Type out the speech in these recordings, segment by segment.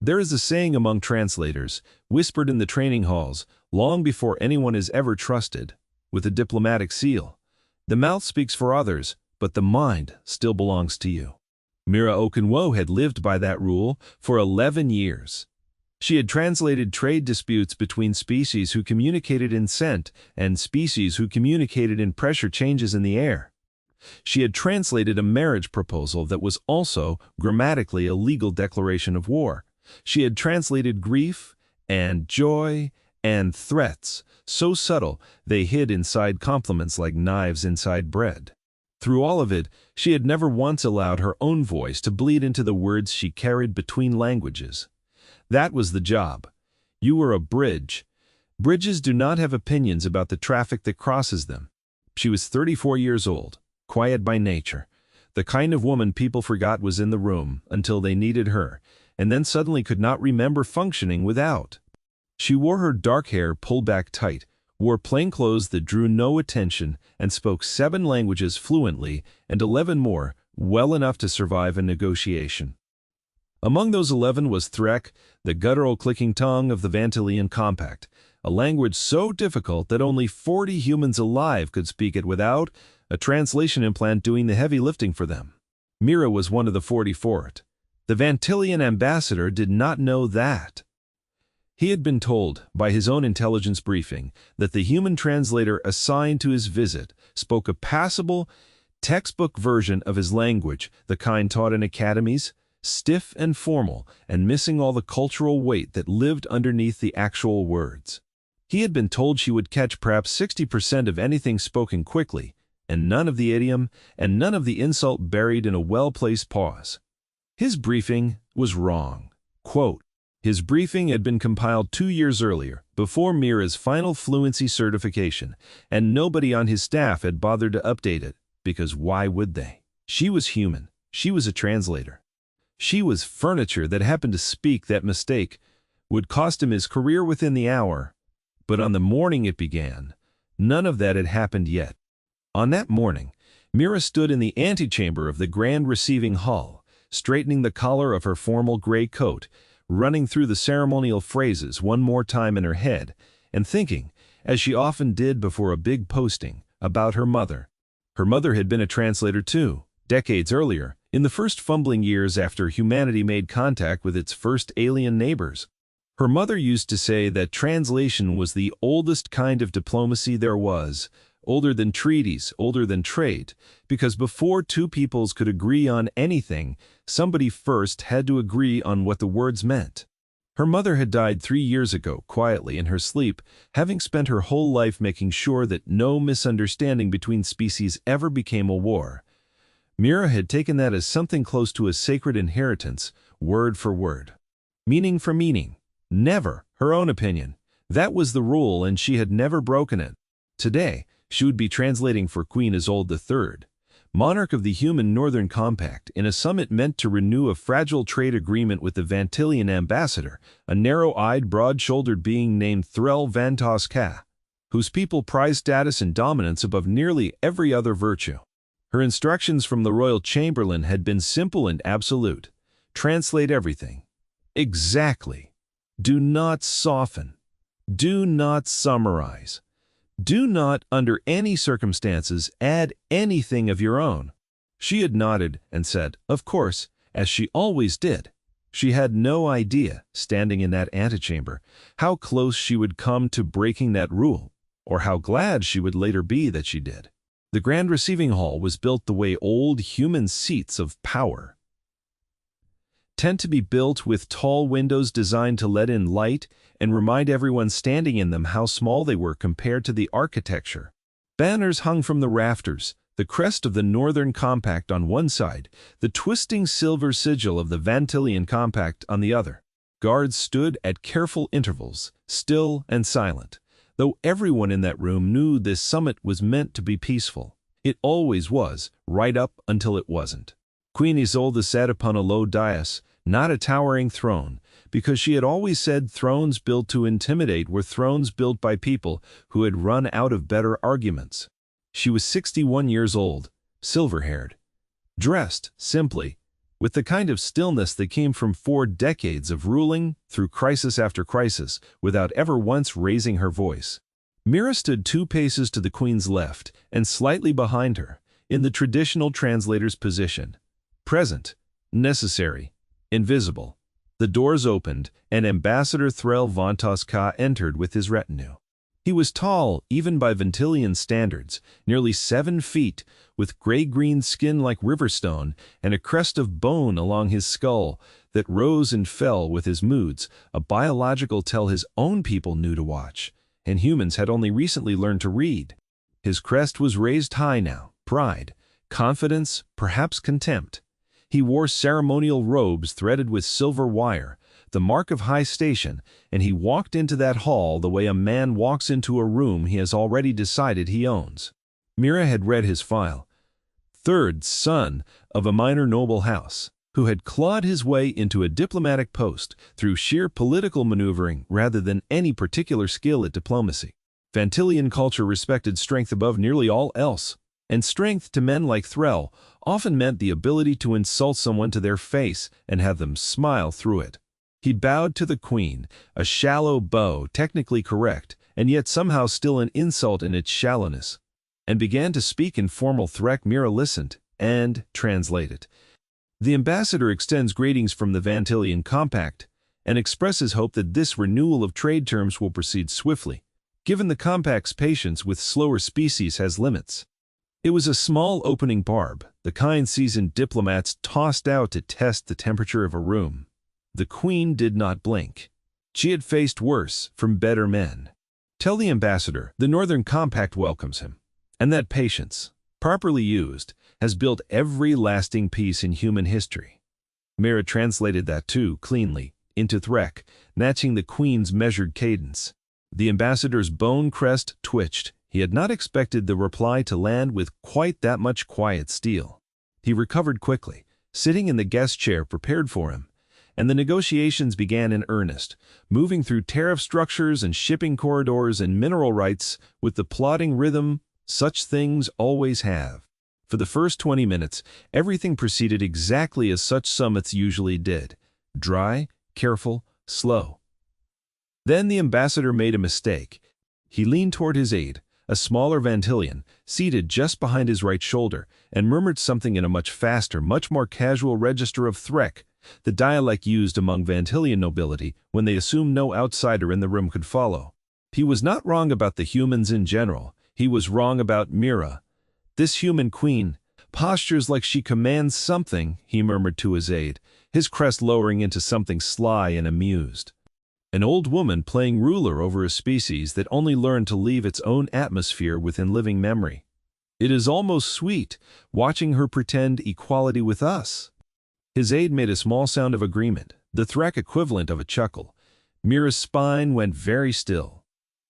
There is a saying among translators, whispered in the training halls, long before anyone is ever trusted, with a diplomatic seal. The mouth speaks for others, but the mind still belongs to you. Mira Okonwo had lived by that rule for 11 years. She had translated trade disputes between species who communicated in scent and species who communicated in pressure changes in the air. She had translated a marriage proposal that was also grammatically a legal declaration of war. She had translated grief and joy and threats, so subtle they hid inside compliments like knives inside bread. Through all of it, she had never once allowed her own voice to bleed into the words she carried between languages. That was the job. You were a bridge. Bridges do not have opinions about the traffic that crosses them. She was 34 years old, quiet by nature, the kind of woman people forgot was in the room until they needed her, and then suddenly could not remember functioning without. She wore her dark hair pulled back tight, wore plain clothes that drew no attention, and spoke 7 languages fluently and 11 more, well enough to survive a negotiation. Among those 11 was Threk, the guttural clicking tongue of the Vantillian compact, a language so difficult that only 40 humans alive could speak it without a translation implant doing the heavy lifting for them. Mira was one of the 40 for it. The Vantillian ambassador did not know that. He had been told by his own intelligence briefing that the human translator assigned to his visit spoke a passable, textbook version of his language, the kind taught in academies, stiff and formal, and missing all the cultural weight that lived underneath the actual words. He had been told she would catch perhaps 60% of anything spoken quickly, and none of the idiom, and none of the insult buried in a well-placed pause. His briefing was wrong. Quote, his briefing had been compiled 2 years earlier, before Mira's final fluency certification, and nobody on his staff had bothered to update it, because why would they? She was human. She was a translator. She was furniture that happened to speak that mistake would cost him his career within the hour. But on the morning it began, none of that had happened yet. On that morning, Mira stood in the antechamber of the grand receiving hall, straightening the collar of her formal gray coat, running through the ceremonial phrases one more time in her head, and thinking, as she often did before a big posting, about her mother. Her mother had been a translator too, decades earlier, in the first fumbling years after humanity made contact with its first alien neighbors. Her mother used to say that translation was the oldest kind of diplomacy there was, older than treaties, older than trade, because before two peoples could agree on anything, somebody first had to agree on what the words meant. Her mother had died 3 years ago, quietly in her sleep, having spent her whole life making sure that no misunderstanding between species ever became a war. Mira had taken that as something close to a sacred inheritance, word for word. Meaning for meaning. Never her own opinion. That was the rule, and she had never broken it. Today, she would be translating for Queen Isolde III, monarch of the human Northern Compact, in a summit meant to renew a fragile trade agreement with the Vantillian ambassador, a narrow-eyed, broad-shouldered being named Threl Vantos, whose people prized status and dominance above nearly every other virtue. Her instructions from the royal chamberlain had been simple and absolute. Translate everything. Exactly. Do not soften. Do not summarize. Do not, under any circumstances, add anything of your own. She had nodded and said, of course, as she always did. She had no idea, standing in that antechamber, how close she would come to breaking that rule, or how glad she would later be that she did. The grand receiving hall was built the way old human seats of power tend to be built, with tall windows designed to let in light and remind everyone standing in them how small they were compared to the architecture. Banners hung from the rafters, the crest of the Northern Compact on one side, the twisting silver sigil of the Vantillian Compact on the other. Guards stood at careful intervals, still and silent. Though everyone in that room knew this summit was meant to be peaceful. It always was, right up until it wasn't. Queen Isolde sat upon a low dais, not a towering throne, because she had always said thrones built to intimidate were thrones built by people who had run out of better arguments. She was 61 years old, silver-haired, dressed simply, with the kind of stillness that came from 4 decades of ruling through crisis after crisis without ever once raising her voice. Mira stood 2 paces to the queen's left and slightly behind her, in the traditional translator's position. Present, necessary, invisible. The doors opened, and Ambassador Threl Vantillian entered with his retinue. He was tall, even by Vantillian standards, nearly 7 feet, with gray-green skin like riverstone and a crest of bone along his skull that rose and fell with his moods, a biological tell his own people knew to watch, and humans had only recently learned to read. His crest was raised high now, pride, confidence, perhaps contempt. He wore ceremonial robes threaded with silver wire, the mark of high station, and he walked into that hall the way a man walks into a room he has already decided he owns. Mira had read his file. 3rd son of a minor noble house, who had clawed his way into a diplomatic post through sheer political maneuvering rather than any particular skill at diplomacy. Vantillian culture respected strength above nearly all else, and strength to men like Threl often meant the ability to insult someone to their face and have them smile through it. He bowed to the queen, a shallow bow, technically correct, and yet somehow still an insult in its shallowness, and began to speak in formal Threk. Mira listened and translated. The ambassador extends greetings from the Vantillian Compact and expresses hope that this renewal of trade terms will proceed swiftly, given the Compact's patience with slower species has limits. It was a small opening barb, the kind seasoned diplomats tossed out to test the temperature of a room. The queen did not blink. She had faced worse from better men. Tell the ambassador the Northern Compact welcomes him, and that patience, properly used, has built every lasting peace in human history. Mira translated that too, cleanly, into Threk, matching the queen's measured cadence. The ambassador's bone crest twitched. He had not expected the reply to land with quite that much quiet steel. He recovered quickly, sitting in the guest chair prepared for him, and the negotiations began in earnest, moving through tariff structures and shipping corridors and mineral rights with the plodding rhythm such things always have. For the first 20 minutes, everything proceeded exactly as such summits usually did: dry, careful, slow. Then the ambassador made a mistake. He leaned toward his aide, a smaller Vantillian, seated just behind his right shoulder, and murmured something in a much faster, much more casual register of Threk, the dialect used among Vantillian nobility when they assumed no outsider in the room could follow. He was not wrong about the humans in general. He was wrong about Mira. This human queen postures like she commands something, he murmured to his aide, his crest lowering into something sly and amused. An old woman playing ruler over a species that only learned to leave its own atmosphere within living memory. It is almost sweet, watching her pretend equality with us. His aide made a small sound of agreement, the Threk equivalent of a chuckle. Mira's spine went very still.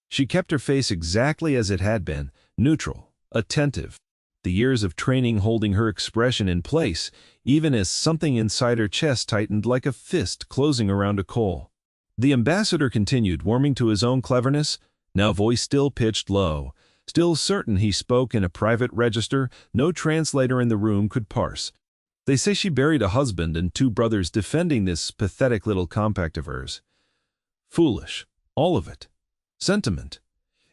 She kept her face exactly as it had been, neutral, attentive, the years of training holding her expression in place, even as something inside her chest tightened like a fist closing around a coal. The ambassador continued, warming to his own cleverness, now voice still pitched low, still certain he spoke in a private register no translator in the room could parse. They say she buried a husband and 2 brothers defending this pathetic little compact of hers. Foolish, all of it. Sentiment.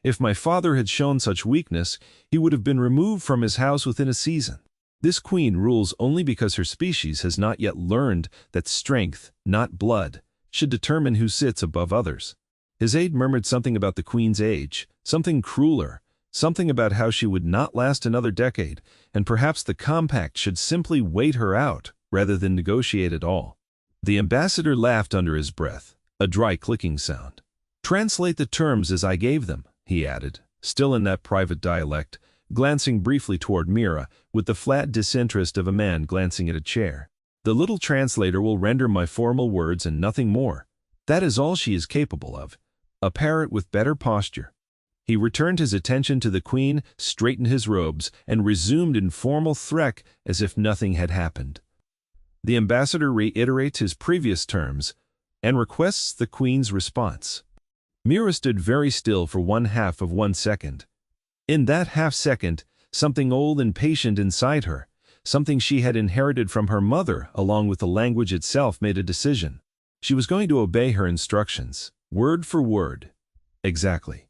If my father had shown such weakness, he would have been removed from his house within a season. This queen rules only because her species has not yet learned that strength, not blood, should determine who sits above others. His aide murmured something about the queen's age, something crueler, something about how she would not last another decade, and perhaps the compact should simply wait her out rather than negotiate at all. The ambassador laughed under his breath, a dry clicking sound. Translate the terms as I gave them, he added, still in that private dialect, glancing briefly toward Mira with the flat disinterest of a man glancing at a chair. The little translator will render my formal words and nothing more. That is all she is capable of. A parrot with better posture. He returned his attention to the queen, straightened his robes, and resumed in formal Threk as if nothing had happened. The ambassador reiterates his previous terms and requests the queen's response. Mira stood very still for 1/2 of 1 second. In that half second, something old and patient inside her, something she had inherited from her mother, along with the language itself, made a decision. She was going to obey her instructions, word for word. Exactly.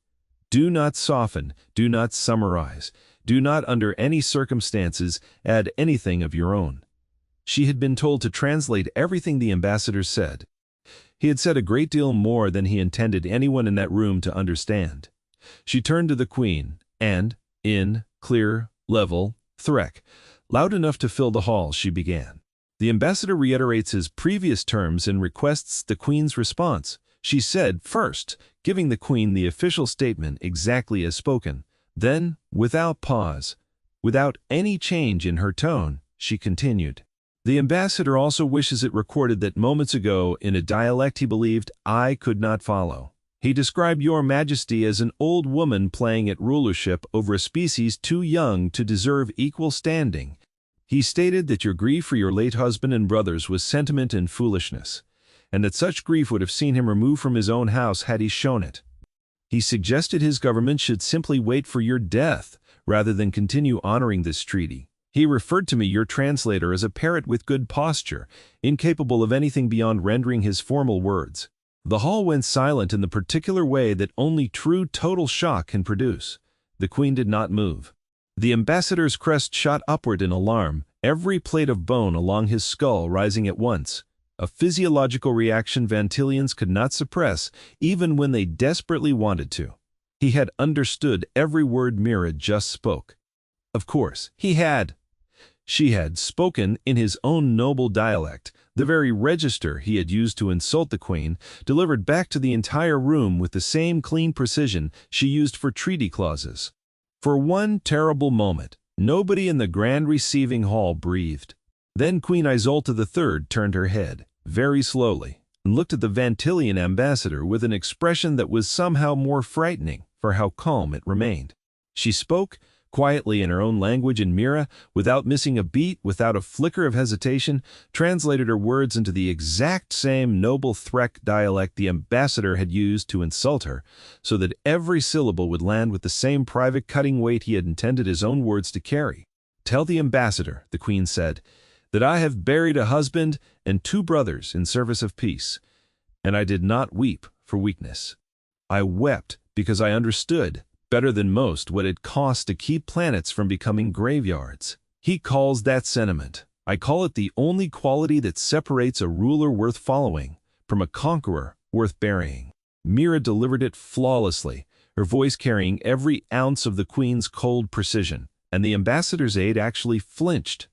Do not soften, do not summarize, do not under any circumstances add anything of your own. She had been told to translate everything the ambassador said. He had said a great deal more than he intended anyone in that room to understand. She turned to the Queen, and, in clear, level, Threk, loud enough to fill the hall, she began. The ambassador reiterates his previous terms and requests the Queen's response, she said first, giving the Queen the official statement exactly as spoken. Then, without pause, without any change in her tone, she continued. The ambassador also wishes it recorded that moments ago, in a dialect he believed I could not follow, he described your majesty as an old woman playing at rulership over a species too young to deserve equal standing. He stated that your grief for your late husband and brothers was sentiment and foolishness, and that such grief would have seen him removed from his own house had he shown it. He suggested his government should simply wait for your death, rather than continue honoring this treaty. He referred to me, your translator, as a parrot with good posture, incapable of anything beyond rendering his formal words. The hall went silent in the particular way that only true total shock can produce. The Queen did not move. The ambassador's crest shot upward in alarm, every plate of bone along his skull rising at once. A physiological reaction Vantillians could not suppress, even when they desperately wanted to. He had understood every word Mira just spoke. Of course, he had. She had spoken in his own noble dialect, the very register he had used to insult the Queen, delivered back to the entire room with the same clean precision she used for treaty clauses. For one terrible moment, nobody in the grand receiving hall breathed. Then Queen Isolta III turned her head, very slowly, and looked at the Vantillian ambassador with an expression that was somehow more frightening for how calm it remained. She spoke quietly in her own language, and Mira, without missing a beat, without a flicker of hesitation, translated her words into the exact same noble Threk dialect the ambassador had used to insult her, so that every syllable would land with the same private cutting weight he had intended his own words to carry. Tell the ambassador, the Queen said, that I have buried a husband and 2 brothers in service of peace, and I did not weep for weakness. I wept because I understood, better than most, what it costs to keep planets from becoming graveyards. He calls that sentiment. I call it the only quality that separates a ruler worth following from a conqueror worth burying. Mira delivered it flawlessly, her voice carrying every ounce of the Queen's cold precision, and the ambassador's aide actually flinched.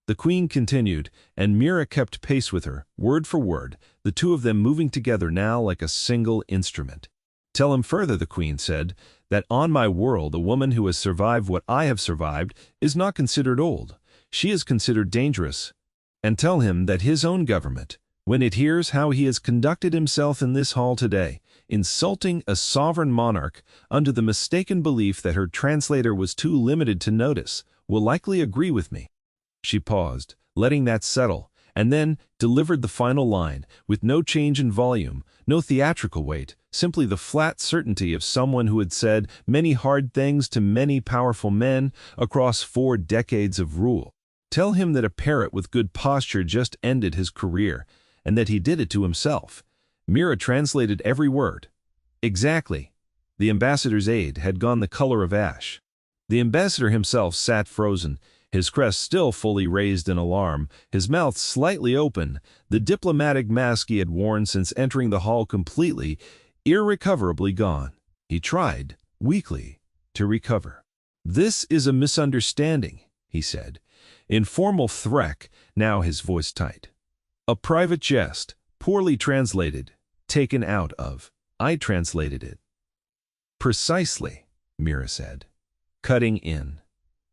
The Queen continued, and Mira kept pace with her, word for word, the two of them moving together now like a single instrument. Tell him further, the Queen said, that on my world a woman who has survived what I have survived is not considered old. She is considered dangerous. And tell him that his own government, when it hears how he has conducted himself in this hall today, insulting a sovereign monarch under the mistaken belief that her translator was too limited to notice, will likely agree with me. She paused, letting that settle, and then delivered the final line, with no change in volume, no theatrical weight, simply the flat certainty of someone who had said many hard things to many powerful men across 4 decades of rule. Tell him that a parrot with good posture just ended his career, and that he did it to himself. Mira translated every word. Exactly. The ambassador's aide had gone the color of ash. The ambassador himself sat frozen, his crest still fully raised in alarm, his mouth slightly open, the diplomatic mask he had worn since entering the hall completely, irrecoverably gone. He tried, weakly, to recover. This is a misunderstanding, he said. Informal Threk, now his voice tight. A private jest, poorly translated, taken out of. I translated it. Precisely, Mira said, cutting in.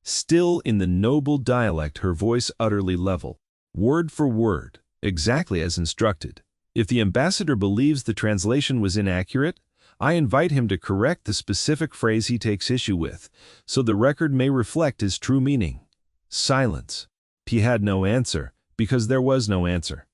Still in the noble dialect, her voice utterly level, word for word, exactly as instructed. If the ambassador believes the translation was inaccurate, I invite him to correct the specific phrase he takes issue with, so the record may reflect his true meaning. Silence. He had no answer, because there was no answer.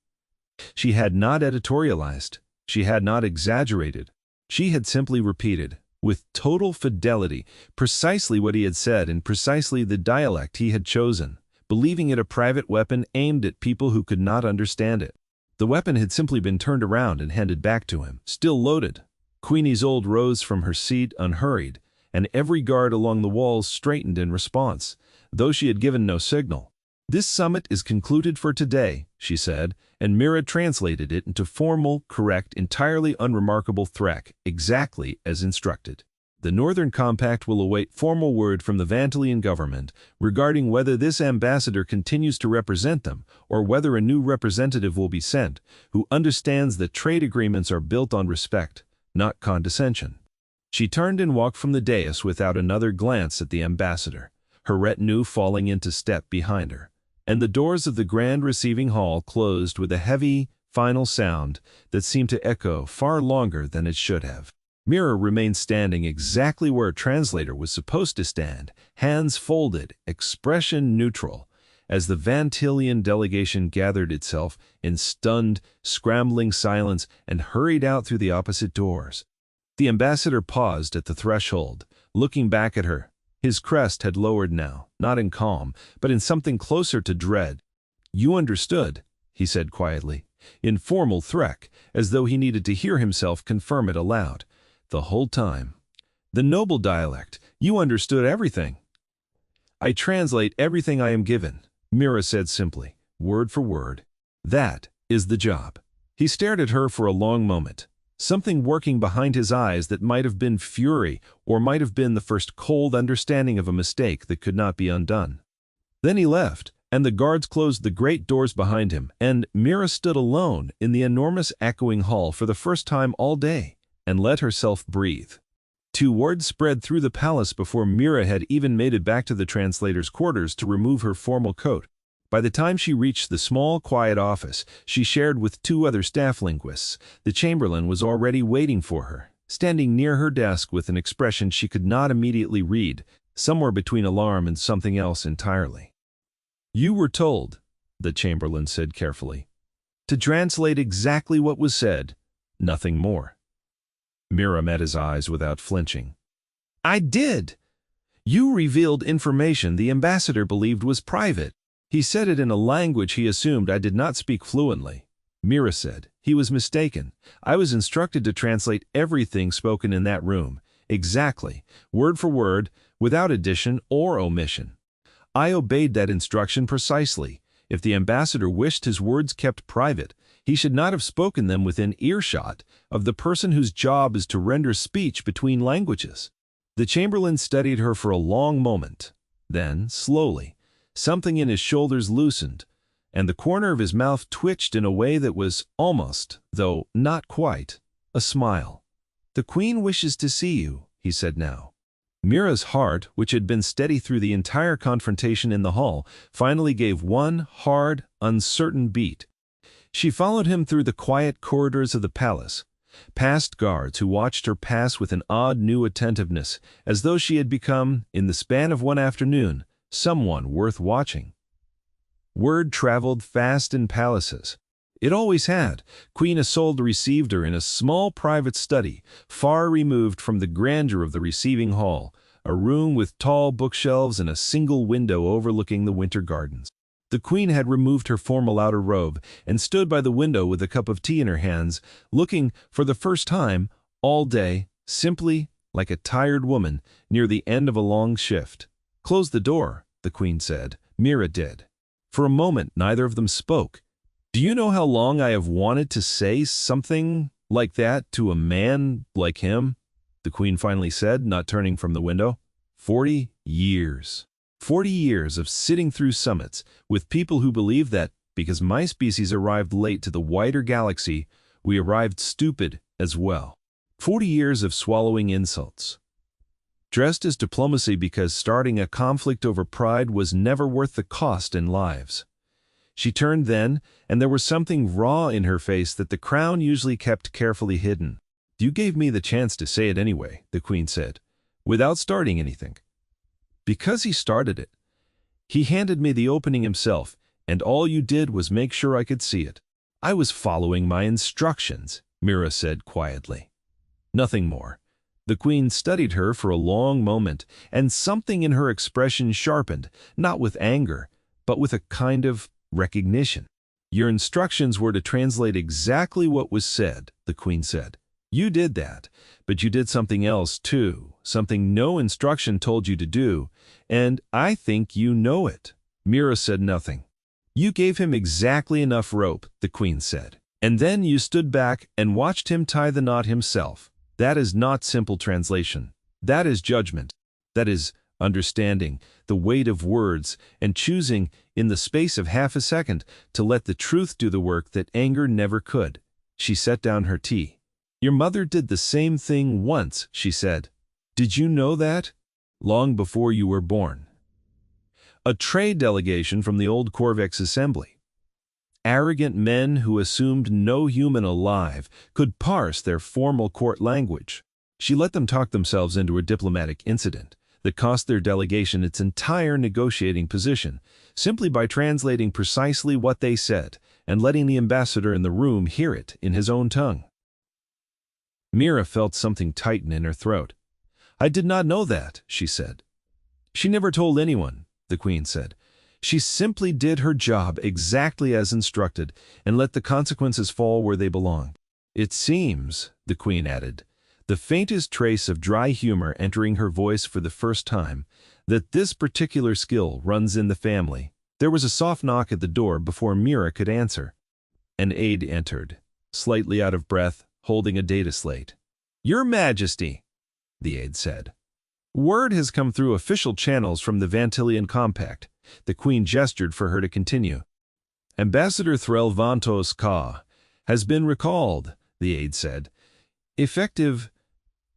She had not editorialized. She had not exaggerated. She had simply repeated, with total fidelity, precisely what he had said in precisely the dialect he had chosen. believing it a private weapon aimed at people who could not understand it. The weapon had simply been turned around and handed back to him, still loaded. Queenie Isolde rose from her seat unhurried, and every guard along the walls straightened in response, though she had given no signal. "This summit is concluded for today," she said, and Mira translated it into formal, correct, entirely unremarkable Threk, exactly as instructed. "The Northern Compact will await formal word from the Vantillian government regarding whether this ambassador continues to represent them or whether a new representative will be sent who understands that trade agreements are built on respect, not condescension." She turned and walked from the dais without another glance at the ambassador, her retinue falling into step behind her, and the doors of the grand receiving hall closed with a heavy, final sound that seemed to echo far longer than it should have. Mira remained standing exactly where a translator was supposed to stand, hands folded, expression neutral, as the Vantillian delegation gathered itself in stunned, scrambling silence and hurried out through the opposite doors. The ambassador paused at the threshold, looking back at her. His crest had lowered now, not in calm, but in something closer to dread. "You understood," he said quietly, in formal Threk, as though he needed to hear himself confirm it aloud. "The whole time. The noble dialect. You understood everything." "I translate everything I am given," Mira said simply, word for word. "That is the job." He stared at her for a long moment, something working behind his eyes that might have been fury or might have been the first cold understanding of a mistake that could not be undone. Then he left, and the guards closed the great doors behind him, and Mira stood alone in the enormous echoing hall for the first time all day, and let herself breathe. Word spread through the palace before Mira had even made it back to the translator's quarters to remove her formal coat. By the time she reached the small, quiet office she shared with two other staff linguists, the chamberlain was already waiting for her, standing near her desk with an expression she could not immediately read, somewhere between alarm and something else entirely. "You were told," the chamberlain said carefully, "to translate exactly what was said, nothing more." Mira met his eyes without flinching. "I did! You revealed information the ambassador believed was private." "He said it in a language he assumed I did not speak fluently," Mira said. "He was mistaken. I was instructed to translate everything spoken in that room, exactly, word for word, without addition or omission. I obeyed that instruction precisely. If the ambassador wished his words kept private, he should not have spoken them within earshot of the person whose job is to render speech between languages." The chamberlain studied her for a long moment. Then, slowly, something in his shoulders loosened, and the corner of his mouth twitched in a way that was almost, though not quite, a smile. "The Queen wishes to see you," he said now. Mira's heart, which had been steady through the entire confrontation in the hall, finally gave one hard, uncertain beat. She followed him through the quiet corridors of the palace, past guards who watched her pass with an odd new attentiveness, as though she had become, in the span of one afternoon, someone worth watching. Word traveled fast in palaces. It always had. Queen Isolde received her in a small private study, far removed from the grandeur of the receiving hall, a room with tall bookshelves and a single window overlooking the winter gardens. The Queen had removed her formal outer robe and stood by the window with a cup of tea in her hands, looking, for the first time, all day, simply, like a tired woman, near the end of a long shift. "Close the door," the Queen said. Mira did. For a moment neither of them spoke. "Do you know how long I have wanted to say something like that to a man like him?" the Queen finally said, not turning from the window. 40 years. 40 years of sitting through summits with people who believe that, because my species arrived late to the wider galaxy, we arrived stupid as well. 40 years of swallowing insults. Dressed as diplomacy because starting a conflict over pride was never worth the cost in lives. She turned then, and there was something raw in her face that the crown usually kept carefully hidden. "You gave me the chance to say it anyway," the Queen said, "without starting anything." "Because he started it. He handed me the opening himself, and all you did was make sure I could see it." "I was following my instructions," Mira said quietly. Nothing more. The Queen studied her for a long moment, and something in her expression sharpened, not with anger, but with a kind of recognition. "Your instructions were to translate exactly what was said," the Queen said. "You did that, but you did something else too, something no instruction told you to do, and I think you know it." Mira said nothing. "You gave him exactly enough rope," the Queen said, "and then you stood back and watched him tie the knot himself. That is not simple translation. That is judgment. That is understanding the weight of words and choosing, in the space of half a second, to let the truth do the work that anger never could." She set down her tea. "Your mother did the same thing once," she said. "Did you know that?" "Long before you were born." A trade delegation from the old Corvex assembly. Arrogant men who assumed no human alive could parse their formal court language. She let them talk themselves into a diplomatic incident that cost their delegation its entire negotiating position, simply by translating precisely what they said and letting the ambassador in the room hear it in his own tongue. Mira felt something tighten in her throat. "I did not know that," she said. "She never told anyone," the Queen said. "She simply did her job exactly as instructed and let the consequences fall where they belong." "It seems," the Queen added, the faintest trace of dry humor entering her voice for the first time, "that this particular skill runs in the family." There was a soft knock at the door before Mira could answer. An aide entered, slightly out of breath, holding a data slate. "Your Majesty," the aide said. "Word has come through official channels from the Vantillian Compact." The Queen gestured for her to continue. "Ambassador Threl Vantos Ka has been recalled," the aide said. "Effective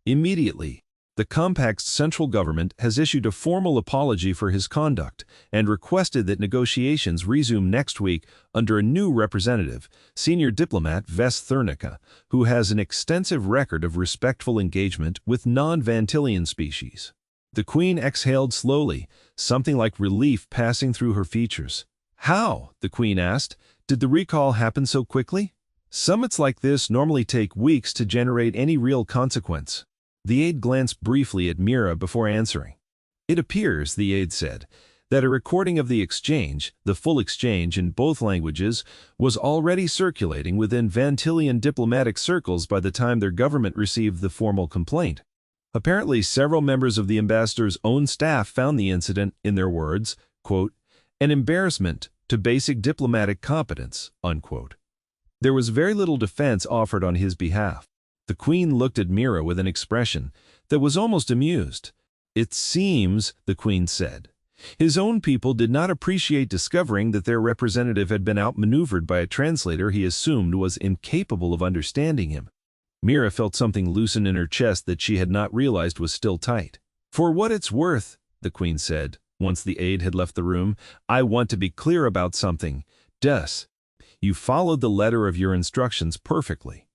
immediately. The Compact's central government has issued a formal apology for his conduct and requested that negotiations resume next week under a new representative, senior diplomat Ves Thurnica, who has an extensive record of respectful engagement with non-Vantillian species." The Queen exhaled slowly, something like relief passing through her features. "How?" the Queen asked. "Did the recall happen so quickly?" "Summits like this normally take weeks to generate any real consequence." The aide glanced briefly at Mira before answering. "It appears," the aide said, "that a recording of the exchange, the full exchange in both languages, was already circulating within Vantillian diplomatic circles by the time their government received the formal complaint. Apparently, several members of the ambassador's own staff found the incident, in their words, quote, an embarrassment to basic diplomatic competence, unquote. There was very little defense offered on his behalf." The Queen looked at Mira with an expression that was almost amused. "It seems," the Queen said, "his own people did not appreciate discovering that their representative had been outmaneuvered by a translator he assumed was incapable of understanding him." Mira felt something loosen in her chest that she had not realized was still tight. "For what it's worth," the Queen said, once the aide had left the room, "I want to be clear about something. You followed the letter of your instructions perfectly.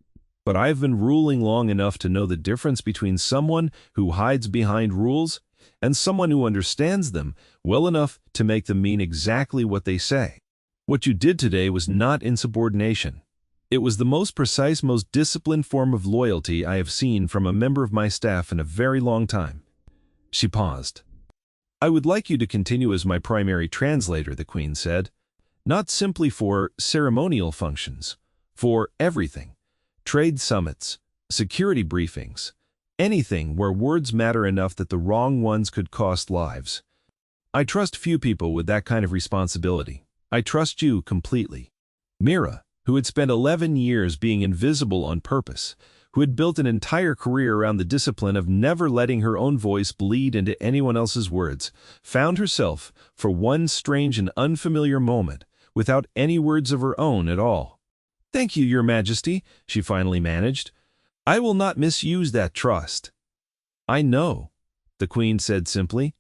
But I've been ruling long enough to know the difference between someone who hides behind rules and someone who understands them well enough to make them mean exactly what they say. What you did today was not insubordination. It was the most precise, most disciplined form of loyalty I have seen from a member of my staff in a very long time." She paused. "I would like you to continue as my primary translator," the Queen said. "Not simply for ceremonial functions, for everything. Trade summits, security briefings, anything where words matter enough that the wrong ones could cost lives. I trust few people with that kind of responsibility. I trust you completely." Mira, who had spent 11 years being invisible on purpose, who had built an entire career around the discipline of never letting her own voice bleed into anyone else's words, found herself, for one strange and unfamiliar moment, without any words of her own at all. "Thank you, Your Majesty," she finally managed. "I will not misuse that trust." "I know," the Queen said simply.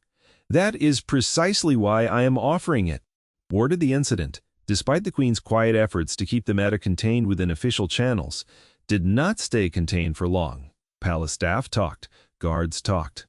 "That is precisely why I am offering it." Word of the incident, despite the Queen's quiet efforts to keep the matter contained within official channels, did not stay contained for long. Palace staff talked, guards talked.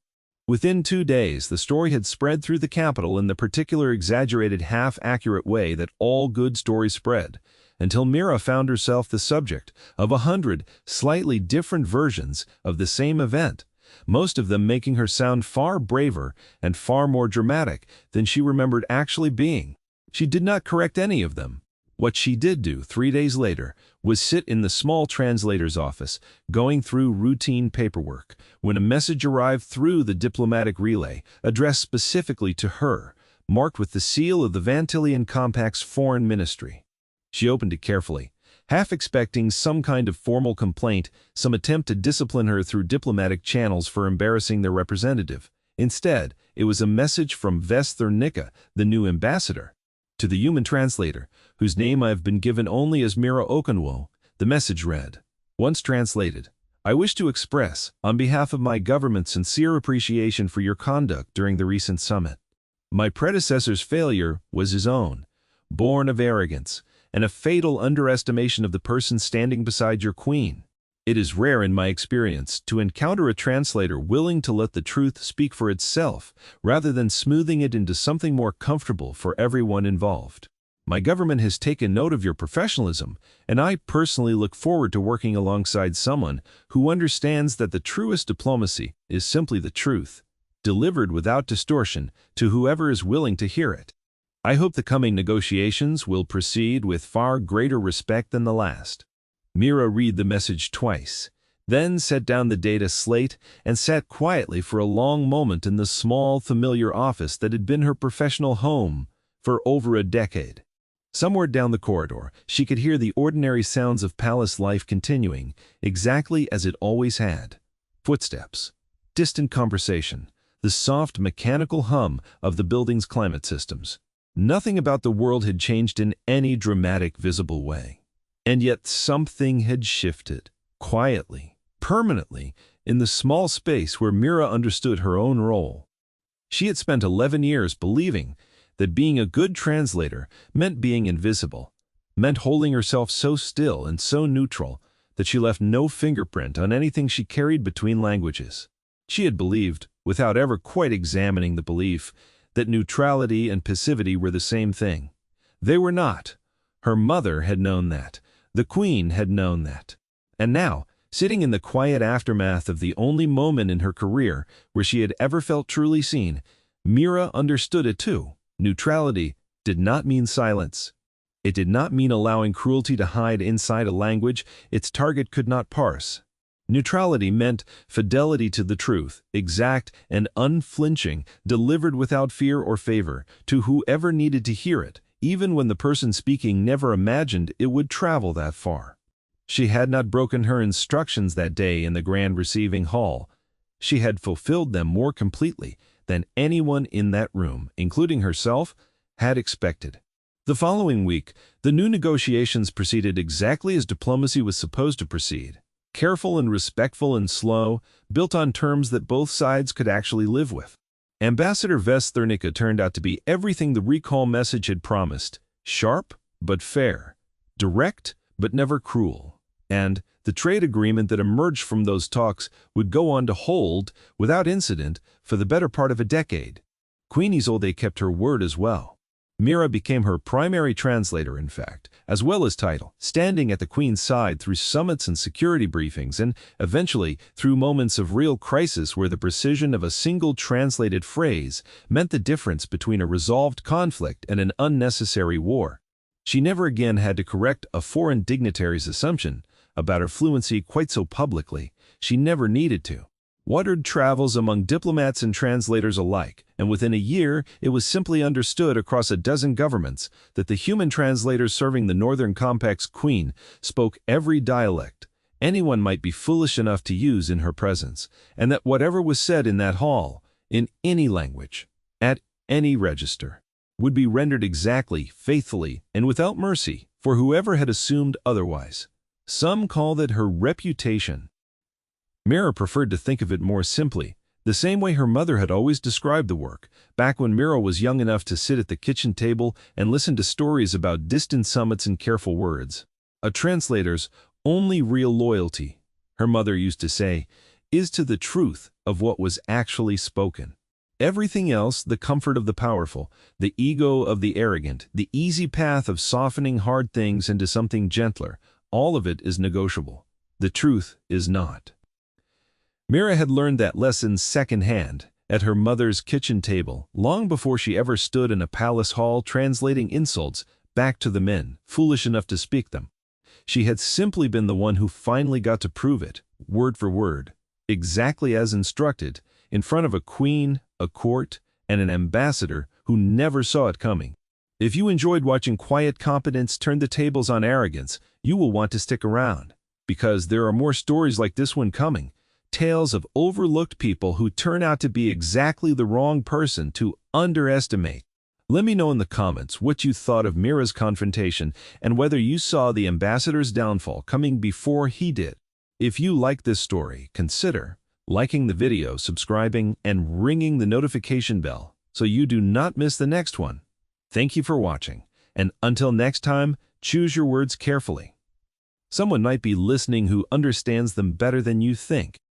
Within 2 days, the story had spread through the capital in the particular exaggerated, half-accurate way that all good stories spread, until Mira found herself the subject of 100 slightly different versions of the same event, most of them making her sound far braver and far more dramatic than she remembered actually being. She did not correct any of them. What she did do 3 days later was sit in the small translator's office, going through routine paperwork, when a message arrived through the diplomatic relay, addressed specifically to her, marked with the seal of the Vantillian Compact's foreign ministry. She opened it carefully, half expecting some kind of formal complaint, some attempt to discipline her through diplomatic channels for embarrassing their representative. Instead, it was a message from Vantillian, the new ambassador. To the human translator, whose name I have been given only as Mira Okonwo, the message read, once translated, I wish to express, on behalf of my government, sincere appreciation for your conduct during the recent summit. My predecessor's failure was his own, born of arrogance, and a fatal underestimation of the person standing beside your queen. It is rare in my experience to encounter a translator willing to let the truth speak for itself, rather than smoothing it into something more comfortable for everyone involved. My government has taken note of your professionalism, and I personally look forward to working alongside someone who understands that the truest diplomacy is simply the truth, delivered without distortion to whoever is willing to hear it. I hope the coming negotiations will proceed with far greater respect than the last. Mira read the message twice, then set down the data slate and sat quietly for a long moment in the small, familiar office that had been her professional home for over a decade. Somewhere down the corridor, she could hear the ordinary sounds of palace life continuing, exactly as it always had. Footsteps, distant conversation, the soft mechanical hum of the building's climate systems. Nothing about the world had changed in any dramatic, visible way. And yet something had shifted, quietly, permanently, in the small space where Mira understood her own role. She had spent 11 years believing that being a good translator meant being invisible, meant holding herself so still and so neutral that she left no fingerprint on anything she carried between languages. She had believed, without ever quite examining the belief, that neutrality and passivity were the same thing. They were not. Her mother had known that. The Queen had known that. And now, sitting in the quiet aftermath of the only moment in her career where she had ever felt truly seen, Mira understood it too. Neutrality did not mean silence. It did not mean allowing cruelty to hide inside a language its target could not parse. Neutrality meant fidelity to the truth, exact and unflinching, delivered without fear or favor, to whoever needed to hear it, even when the person speaking never imagined it would travel that far. She had not broken her instructions that day in the grand receiving hall. She had fulfilled them more completely than anyone in that room, including herself, had expected. The following week, the new negotiations proceeded exactly as diplomacy was supposed to proceed. Careful and respectful and slow, built on terms that both sides could actually live with. Ambassador Vantillian turned out to be everything the recall message had promised, sharp but fair, direct but never cruel. And the trade agreement that emerged from those talks would go on to hold, without incident, for the better part of a decade. Queen Isolde kept her word as well. Mira became her primary translator, in fact, as well as title, standing at the Queen's side through summits and security briefings and, eventually, through moments of real crisis where the precision of a single translated phrase meant the difference between a resolved conflict and an unnecessary war. She never again had to correct a foreign dignitary's assumption about her fluency quite so publicly. She never needed to. Watered travels among diplomats and translators alike, and within a year it was simply understood across a dozen governments that the human translators serving the Northern Compact's Queen spoke every dialect anyone might be foolish enough to use in her presence, and that whatever was said in that hall, in any language, at any register, would be rendered exactly, faithfully, and without mercy for whoever had assumed otherwise. Some called it her reputation. Mira preferred to think of it more simply, the same way her mother had always described the work, back when Mira was young enough to sit at the kitchen table and listen to stories about distant summits and careful words. A translator's only real loyalty, her mother used to say, is to the truth of what was actually spoken. Everything else, the comfort of the powerful, the ego of the arrogant, the easy path of softening hard things into something gentler, all of it is negotiable. The truth is not. Mira had learned that lesson secondhand, at her mother's kitchen table, long before she ever stood in a palace hall translating insults back to the men foolish enough to speak them. She had simply been the one who finally got to prove it, word for word, exactly as instructed, in front of a queen, a court, and an ambassador who never saw it coming. If you enjoyed watching quiet competence turn the tables on arrogance, you will want to stick around, because there are more stories like this one coming, tales of overlooked people who turn out to be exactly the wrong person to underestimate. Let me know in the comments what you thought of Mira's confrontation and whether you saw the ambassador's downfall coming before he did. If you like this story, consider liking the video, subscribing, and ringing the notification bell so you do not miss the next one. Thank you for watching, and until next time, choose your words carefully. Someone might be listening who understands them better than you think.